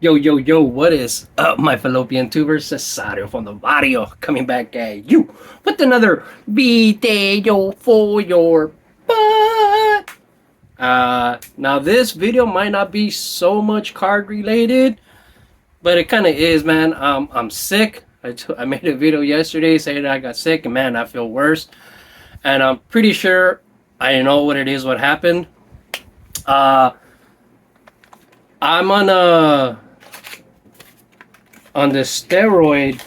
Yo, yo, yo, what is up, my fallopian tubers? Cesario from the barrio coming back at you with another video for your butt. Now this video might not be so much card related, but it kind of is, man. I'm sick. I made a video yesterday saying I got sick, and man, I feel worse. And I'm pretty sure I know what it is, what happened. I'm on the steroid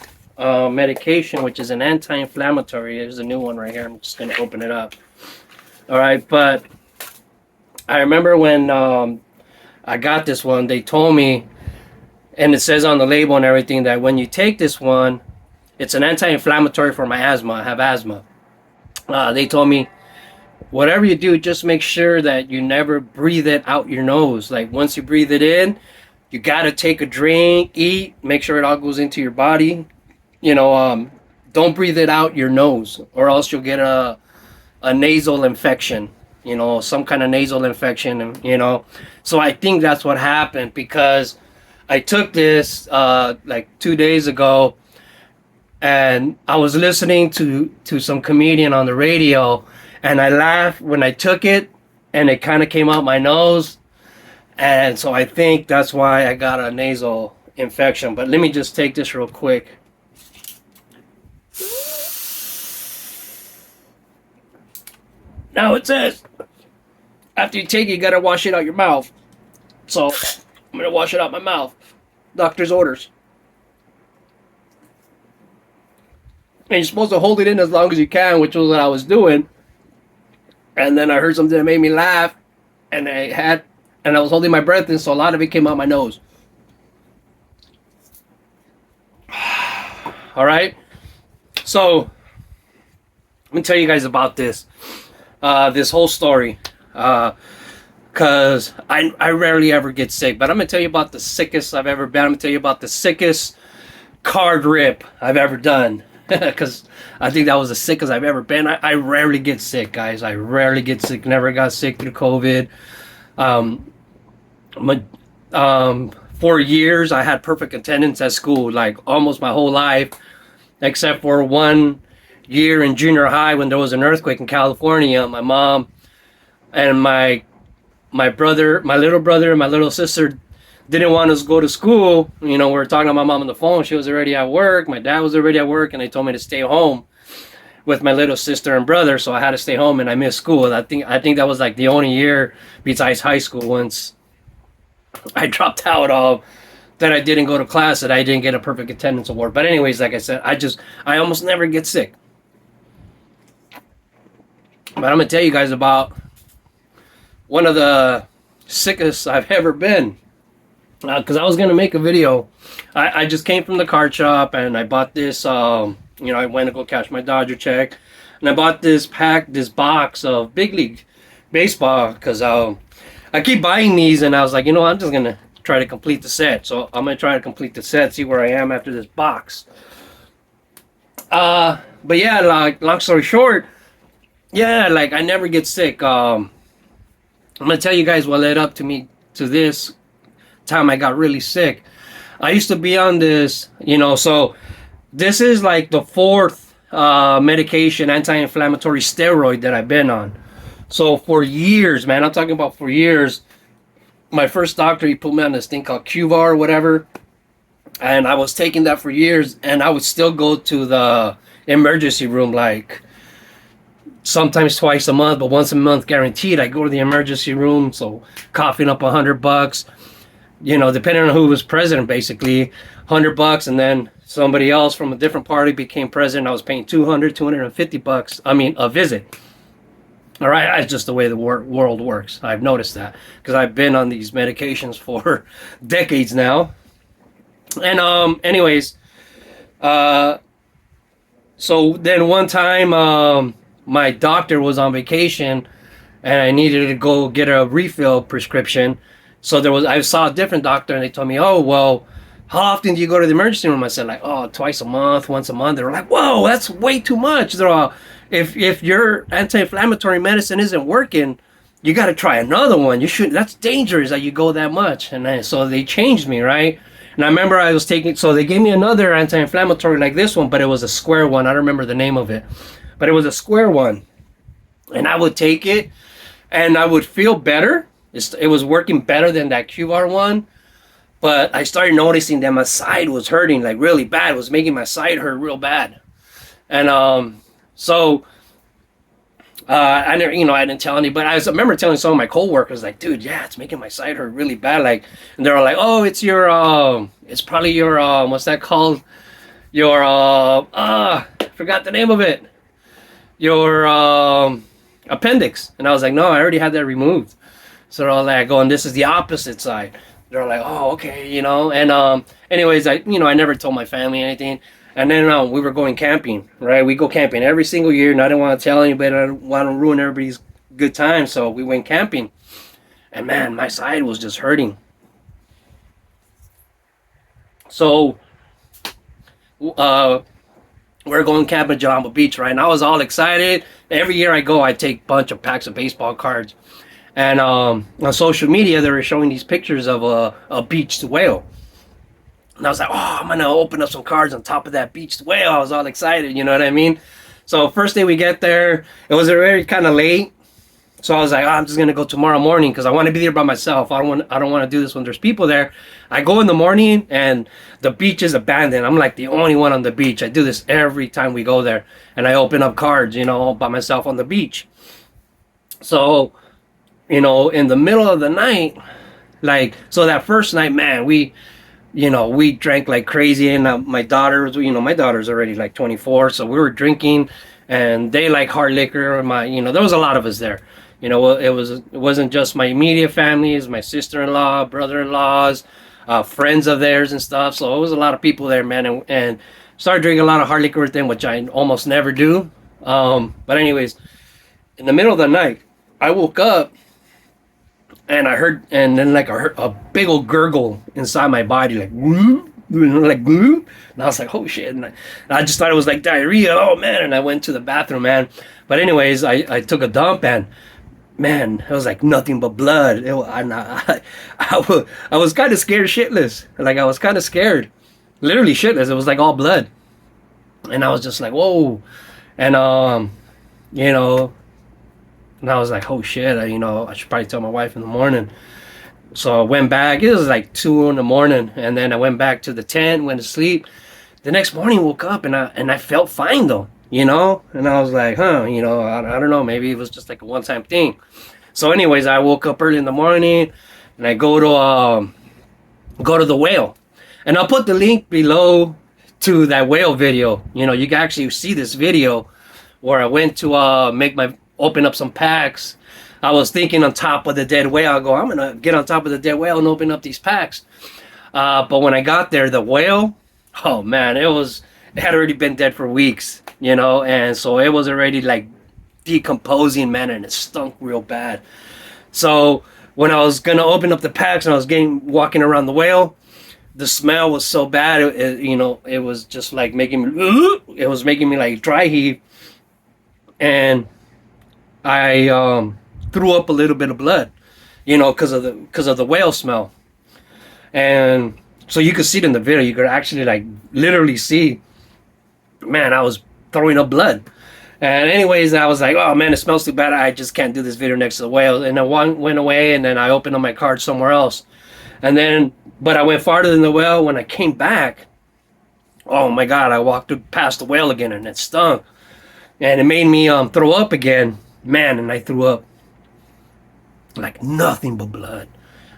medication, which is an anti-inflammatory. There's a new one right here. I'm just gonna open it up. All right, but I remember when I got this one, they told me, and it says on the label and everything, that when you take this one, it's an anti-inflammatory for my asthma. I have asthma. They told me, whatever you do, just make sure that you never breathe it out your nose. Like once you breathe it in, you gotta take a drink, eat, make sure it all goes into your body. Don't breathe it out your nose, or else you'll get a nasal infection. Some kind of nasal infection, and So I think that's what happened, because I took this like 2 days ago, and I was listening to some comedian on the radio, and I laughed when I took it, and it kind of came out my nose. And so I think that's why I got a nasal infection. But let me just take this real quick. Now it says, after you take it, you gotta wash it out your mouth. So I'm gonna wash it out my mouth. Doctor's orders. And you're supposed to hold it in as long as you can, which was what I was doing. And then I heard something that made me laugh, and I was holding my breath, and so a lot of it came out my nose. All right. So let me tell you guys about this whole story, because I rarely ever get sick, but I'm gonna tell you about the sickest I've ever been. I'm gonna tell you about the sickest card rip I've ever done. Because I think that was the sickest I've ever been. I rarely get sick, guys. I rarely get sick. Never got sick through COVID. For years, I had perfect attendance at school, like almost my whole life, except for 1 year in junior high when there was an earthquake in California. My mom and my brother, my little brother, and my little sister didn't want us to go to school. We were talking to my mom on the phone. She was already at work. My dad was already at work, and they told me to stay home with my little sister and brother. So I had to stay home, and I missed school. I think that was like the only year besides high school, once I dropped out of, that I didn't go to class, that I didn't get a perfect attendance award. But anyways, like I said, I almost never get sick. But I'm gonna tell you guys about one of the sickest I've ever been. Because I was going to make a video. I just came from the card shop, and I bought this, I went to go cash my Dodger check, and I bought this box of Big League Baseball, because I keep buying these, and I was like, I'm just going to try to complete the set. So I'm going to try to complete the set, see where I am after this box. But yeah, like, long story short, yeah, like, I never get sick. I'm going to tell you guys what led up to this time I got really sick. I used to be on this, so this is like the 4th medication, anti-inflammatory steroid that I've been on. So for years, man, I'm talking about for years, my first doctor, he put me on this thing called QVAR or whatever, and I was taking that for years, and I would still go to the emergency room like sometimes twice a month, but once a month guaranteed. I go to the emergency room, so coughing up $100. Depending on who was president, basically $100, and then somebody else from a different party became president. I was paying $250. I mean, a visit. All right, that's just the way the world works. I've noticed that, because I've been on these medications for decades now. And anyways, so then one time, my doctor was on vacation, and I needed to go get a refill prescription. So I saw a different doctor, and they told me, oh, well, how often do you go to the emergency room? I said, like, oh, twice a month, once a month. They were like, whoa, that's way too much. They're all, if your anti-inflammatory medicine isn't working, you got to try another one. You should. That's dangerous that you go that much. And then, so they changed me, right? And I remember I was taking. So they gave me another anti-inflammatory like this one, but it was a square one. I don't remember the name of it, but it was a square one. And I would take it, and I would feel better. It was working better than that QVAR one. But I started noticing that my side was hurting like really bad. It was making my side hurt real bad. And so I never, I didn't tell anybody. I remember telling some of my coworkers, like, dude, yeah, it's making my side hurt really bad. Like, and they're all like, oh, it's it's probably your, what's that called? Your, I forgot the name of it. Your, appendix. And I was like, no, I already had that removed. So they're all like, going, this is the opposite side. They're like, oh, okay, And, anyways, I never told my family anything. And then we were going camping, right? We go camping every single year, and I didn't want to tell anybody. I didn't want to ruin everybody's good time, so we went camping. And man, my side was just hurting. So we're going camping at Jalamba Beach, right? And I was all excited. Every year I go, I take a bunch of packs of baseball cards. And on social media, they were showing these pictures of a beached whale. And I was like, oh, I'm going to open up some cards on top of that beached whale. I was all excited, you know what I mean? So first day we get there, it was already kind of late. So I was like, oh, I'm just going to go tomorrow morning because I want to be there by myself. I don't want to do this when there's people there. I go in the morning and the beach is abandoned. I'm like the only one on the beach. I do this every time we go there. And I open up cards, by myself on the beach. So, in the middle of the night, so that first night, man, we drank like crazy, and my daughter's already like 24, so we were drinking, and they like hard liquor. There was a lot of us there. It wasn't just my immediate family. It was my sister-in-law, brother-in-laws, friends of theirs and stuff. So it was a lot of people there, man, and started drinking a lot of hard liquor with them, which I almost never do. But anyways, in the middle of the night, I woke up. And I heard a big old gurgle inside my body, like, whoop, like, whoop. And I was like, oh shit. And I just thought it was like diarrhea. Oh man. And I went to the bathroom, man. But anyways, I took a dump, and man, it was like nothing but blood. I was kind of scared shitless. Like, I was kind of scared. Literally shitless. It was like all blood. And I was just like, whoa. And, and I was like, oh shit, I should probably tell my wife in the morning. So I went back. It was like 2 in the morning. And then I went back to the tent, went to sleep. The next morning, woke up, and I felt fine though, And I was like, I don't know. Maybe it was just like a one-time thing. So anyways, I woke up early in the morning, and I go to the whale. And I'll put the link below to that whale video. You can actually see this video where I went to open up some packs. I was thinking on top of the dead whale. I go, I'm gonna get on top of the dead whale and open up these packs. But when I got there, the whale, oh man, it had already been dead for weeks, and so it was already like decomposing, man, and it stunk real bad. So when I was gonna open up the packs and I was walking around the whale, the smell was so bad, it was just like making me like dry heave, and I threw up a little bit of blood, because of the whale smell. And so you could see it in the video. You could actually like literally see, man, I was throwing up blood. And anyways, I was like, oh man, it smells too bad. I just can't do this video next to the whale. And then one went away, and then I opened up my card somewhere else. But I went farther than the whale. When I came back, oh my God, I walked past the whale again, and it stunk. And it made me throw up again. Man, and I threw up like nothing but blood.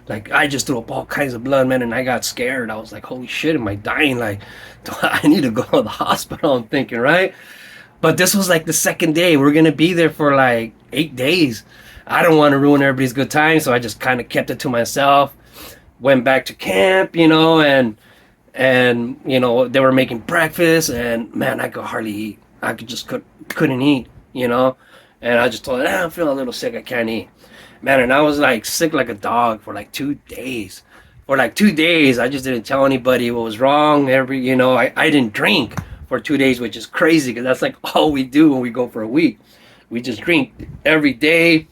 Like, I just threw up all kinds of blood, man, and I got scared. I was like, holy shit, am I dying? Like, I need to go to the hospital, I'm thinking, right? But this was like the second day. We're going to be there for like 8 days. I don't want to ruin everybody's good time, so I just kind of kept it to myself. Went back to camp, and they were making breakfast, and man, I could hardly eat. I couldn't eat, And I just told her, I'm feeling a little sick. I can't eat. Man, and I was like sick like a dog for like 2 days. For like 2 days, I just didn't tell anybody what was wrong. I didn't drink for 2 days, which is crazy because that's like all we do when we go for a week. We just drink every day,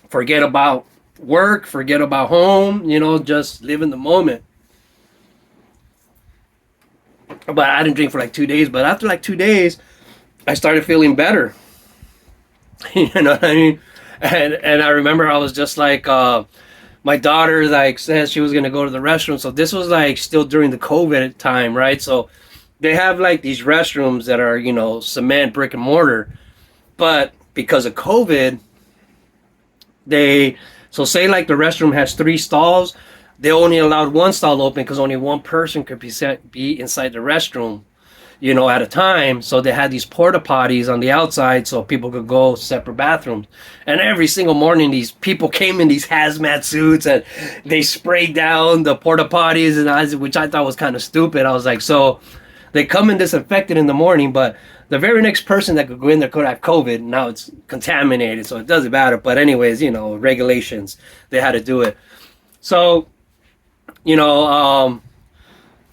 Forget about work, forget about home, just live in the moment. But I didn't drink for like 2 days. But after like 2 days, I started feeling better. You know what I mean? And I remember I was just like, my daughter like says she was gonna go to the restroom. So this was like still during the COVID time, right? So they have like these restrooms that are cement, brick and mortar, but because of COVID, they so say like the restroom has 3 stalls, they only allowed 1 stall open because only one person could be inside the restroom, at a time. So they had these porta potties on the outside so people could go separate bathrooms. And every single morning, these people came in these hazmat suits and they sprayed down the porta potties, which I thought was kind of stupid. I was like, so they come and disinfect it in the morning, but the very next person that could go in there could have COVID. Now it's contaminated, so it doesn't matter. But anyways, regulations, they had to do it. So,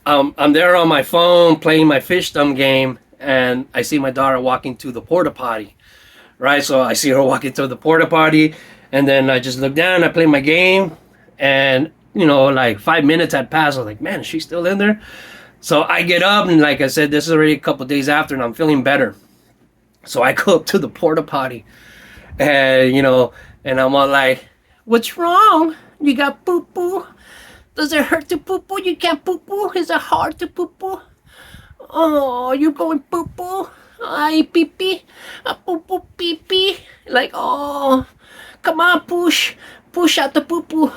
I'm there on my phone playing my fish thumb game, and I see my daughter walking to the porta potty, right? So I see her walking to the porta potty, and then I just look down, I play my game, and, like 5 minutes had passed. I was like, man, is she still in there? So I get up, and like I said, this is already a couple days after, and I'm feeling better. So I go up to the porta potty, and, and I'm all like, what's wrong? You got poo-poo? Does it hurt to poo-poo? You can't poo-poo? Is it hard to poo-poo? Oh, you going poo-poo? Ay, pee-pee? Poo-poo, pee-pee? Like, oh, come on, push out the poo-poo.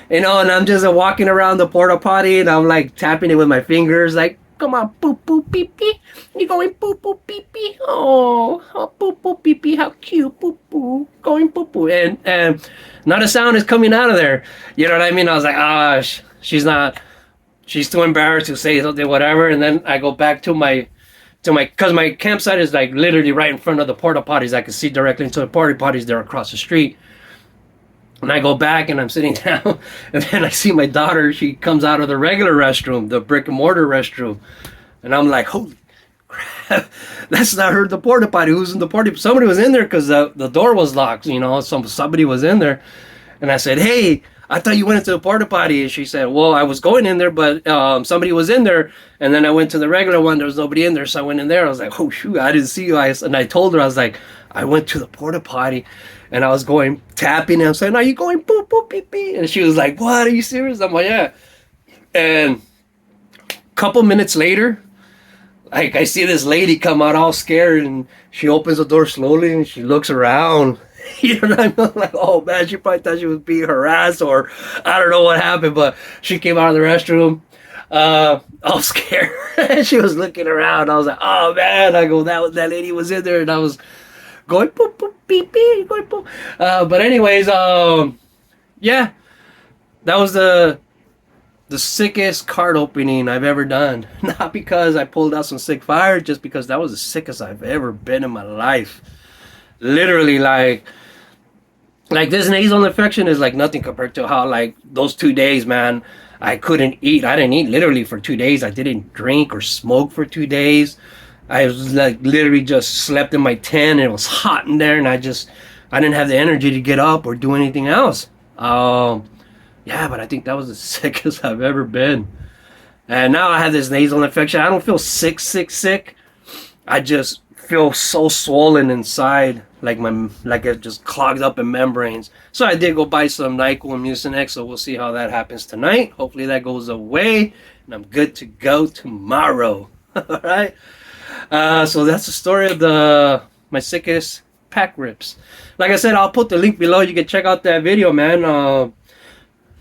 And I'm just walking around the porta potty, and I'm like tapping it with my fingers, like, come on, poo-poo, pee-pee. You going poo-poo, pee-pee? Oh, poo-poo, pee-pee, how cute, poo-poo, going poo-poo. And not a sound is coming out of there. You know what I mean? I was like, she's too embarrassed to say something, whatever. And then I go back to because my campsite is like literally right in front of the porta potties. I can see directly into the porta potties there across the street. And I go back and I'm sitting down, and then I see my daughter. She comes out of the regular restroom, the brick and mortar restroom. And I'm like, holy crap, that's not her, the porta potty. Who's in the porta? Somebody was in there because the door was locked, somebody was in there. And I said, hey, I thought you went into the porta potty. And she said, well, I was going in there, but somebody was in there. And then I went to the regular one. There was nobody in there. So I went in there. I was like, oh, shoot, I didn't see you. And I told her, I was like, I went to the porta potty. And I was going tapping, and I'm saying, are you going poo poo pee pee? And she was like, what? Are you serious? I'm like, yeah. And a couple minutes later, like I see this lady come out all scared, and she opens the door slowly and she looks around. You know what I mean? I'm like, oh man, she probably thought she was being harassed, or I don't know what happened, but she came out of the restroom all scared. She was looking around. I was like, oh man. I go, that lady was in there, and I was going poop poop beep beep going poop. But anyways, yeah, that was the sickest card opening I've ever done. Not because I pulled out some sick fire, just because that was the sickest I've ever been in my life. Literally, like this nasal infection is like nothing compared to how like those 2 days, man. I couldn't eat. I didn't eat literally for 2 days. I didn't drink or smoke for 2 days. I was like literally just slept in my tent, and it was hot in there, and I didn't have the energy to get up or do anything else. Yeah, but I think that was the sickest I've ever been. And now I have this nasal infection. I don't feel sick. I just feel so swollen inside, like it just clogged up in membranes. So I did go buy some NyQuil and Mucinex, so we'll see how that happens tonight. Hopefully that goes away, and I'm good to go tomorrow. All right. So that's the story of my sickest pack rips. Like I said, I'll put the link below. You can check out that video, man.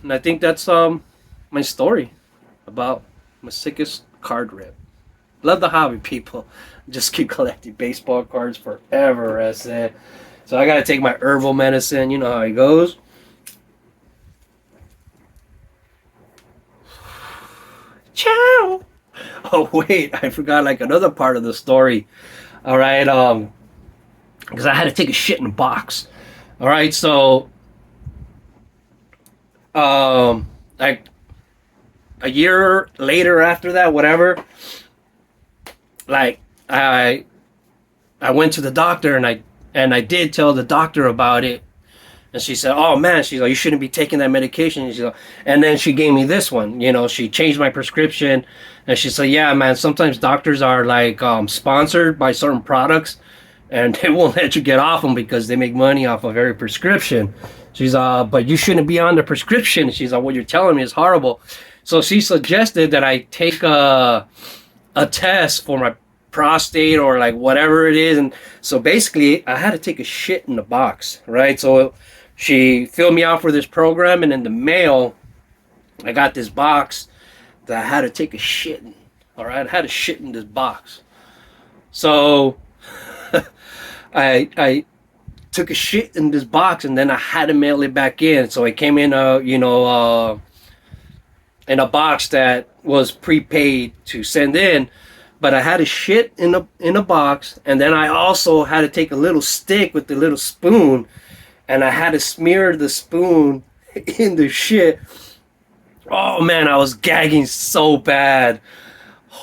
And I think that's my story about my sickest card rip. Love the hobby, people. Just keep collecting baseball cards forever, I said. So I gotta take my herbal medicine. You know how it goes. Ciao. Oh wait, I forgot like another part of the story. All right, because I had to take a shit in a box. All right, so like a year later after that, whatever, like I went to the doctor, and I did tell the doctor about it, And she said, "Oh man," she's like, "you shouldn't be taking that medication." And she's like, and then she gave me this one. You know, she changed my prescription, and she said, "Yeah, man, sometimes doctors are like sponsored by certain products, and they won't let you get off them because they make money off of every prescription." She's but you shouldn't be on the prescription. She's like, "What you're telling me is horrible." So she suggested that I take a test for my prostate or like whatever it is. And so basically I had to take a shit in the box, right? So she filled me out for this program, and in the mail I got this box that I had to take a shit in. All right, I had to shit in this box. So I took a shit in this box, and then I had to mail it back in. So it came in in a box that was prepaid to send in, but I had to shit in a box, and then I also had to take a little stick with the little spoon, and I had to smear the spoon in the shit. Oh man, I was gagging so bad.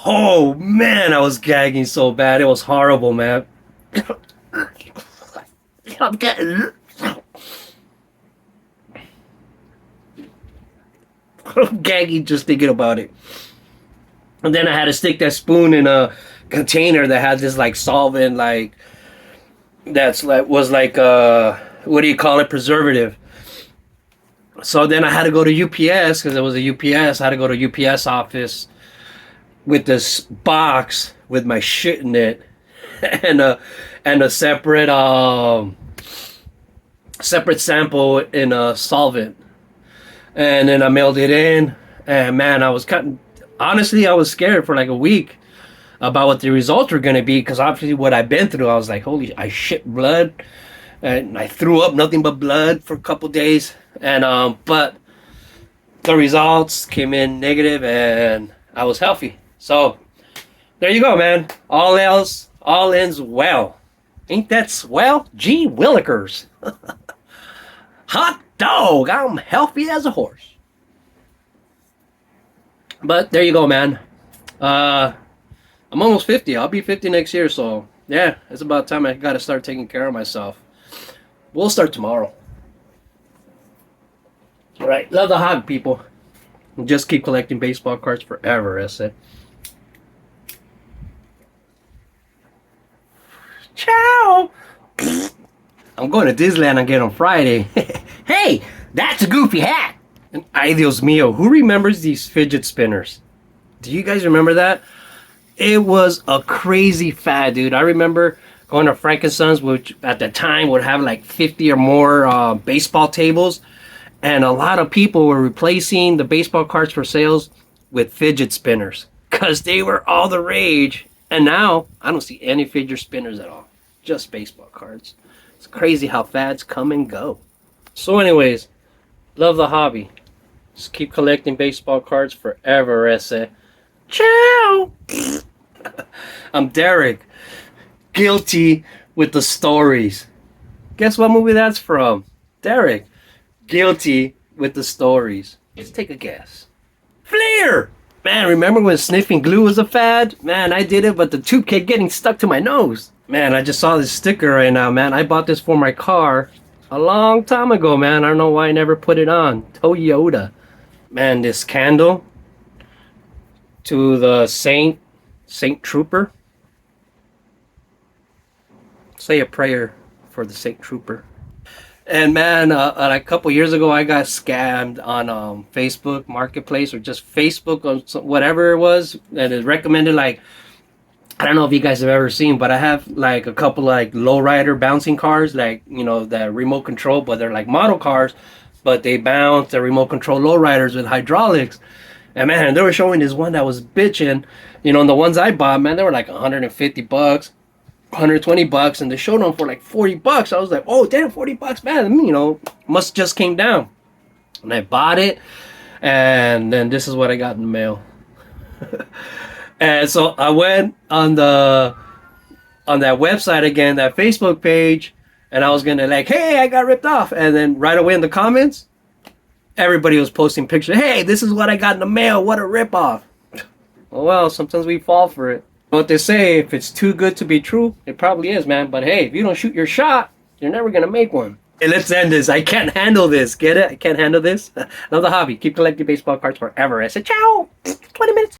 Oh man, I was gagging so bad. It was horrible, man. I'm getting I'm gagging just thinking about it. And then I had to stick that spoon in a container that had this like solvent, like that's like was like what do you call it, preservative. So then I had to go to UPS because it was a UPS. I had to go to UPS office with this box with my shit in it, and a separate sample in a solvent. And then I mailed it in, and man, I was honestly, I was scared for like a week about what the results were going to be, because obviously what I've been through, I was like, holy, I shit blood, and I threw up nothing but blood for a couple days. And but the results came in negative, and I was healthy. So there you go, man. All ends well. Ain't that swell? Gee willikers. Hot dog, I'm healthy as a horse. But there you go, man. I'm almost 50. I'll be 50 next year, so yeah, it's about time I gotta start taking care of myself. We'll start tomorrow. All right, love the hog, people. Just keep collecting baseball cards forever, I said. Ciao! I'm going to Disneyland again on Friday. Hey, that's a goofy hat! And ay Dios mío, who remembers these fidget spinners? Do you guys remember that? It was a crazy fad, dude. I remember going to Frankenson's, which at the time would have like 50 or more baseball tables. And a lot of people were replacing the baseball cards for sales with fidget spinners, because they were all the rage. And now, I don't see any fidget spinners at all. Just baseball cards. It's crazy how fads come and go. So anyways, love the hobby. Just keep collecting baseball cards forever, I say. Ciao! I'm Derek. Guilty with the stories. Guess what movie that's from? Derek. Guilty with the stories. Let's take a guess. Flair! Man, remember when sniffing glue was a fad? Man, I did it, but the tube kept getting stuck to my nose. Man, I just saw this sticker right now, man. I bought this for my car a long time ago, man. I don't know why I never put it on. Toyota. Man, this candle to the Saint Trooper. Say a prayer for the Saint Trooper. And man, a couple years ago, I got scammed on Facebook Marketplace, or just Facebook, or whatever it was. And it recommended, like, I don't know if you guys have ever seen, but I have like a couple like lowrider bouncing cars, like, you know, that remote control, but they're like model cars, but they bounce. They're remote control lowriders with hydraulics. And man, they were showing this one that was bitching. You know, and the ones I bought, man, they were like $150, $120, and they showed them for like $40. I was like, oh damn, $40, man, you know, must just came down. And I bought it, and then this is what I got in the mail. And so I went on that website again, that Facebook page, and I was gonna like, hey, I got ripped off. And then right away in the comments, everybody was posting pictures. Hey, this is what I got in the mail. What a ripoff. Oh well, sometimes we fall for it. What they say, if it's too good to be true, it probably is, man. But hey, if you don't shoot your shot, you're never gonna make one. Hey, let's end this. I can't handle this. Get it? I can't handle this. Love the hobby. Keep collecting baseball cards forever. I said, ciao.